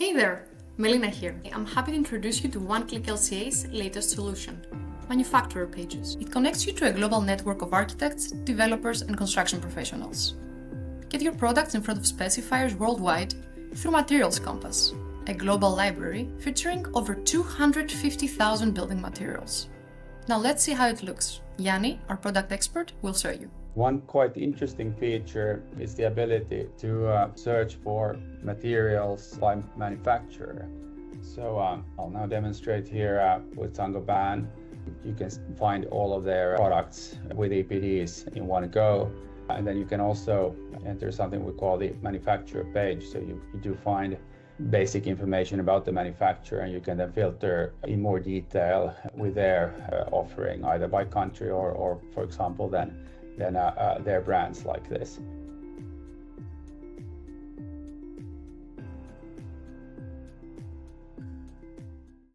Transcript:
Hey there, Melina here. I'm happy to introduce you to One-Click LCA's latest solution, Manufacturer Pages. It connects you to a global network of architects, developers, and construction professionals. Get your products in front of specifiers worldwide through Materials Compass, a global library featuring over 250,000 building materials. Now let's see how it looks. Yanni, our product expert, will show you. One quite interesting feature is the ability to search for materials by manufacturer. So I'll now demonstrate here with Saint-Gobain. You can find all of their products with EPDs in one go. And then you can also enter something we call the manufacturer page. So you do find basic information about the manufacturer, and you can then filter in more detail with their offering, either by country or for example, then their brands like this.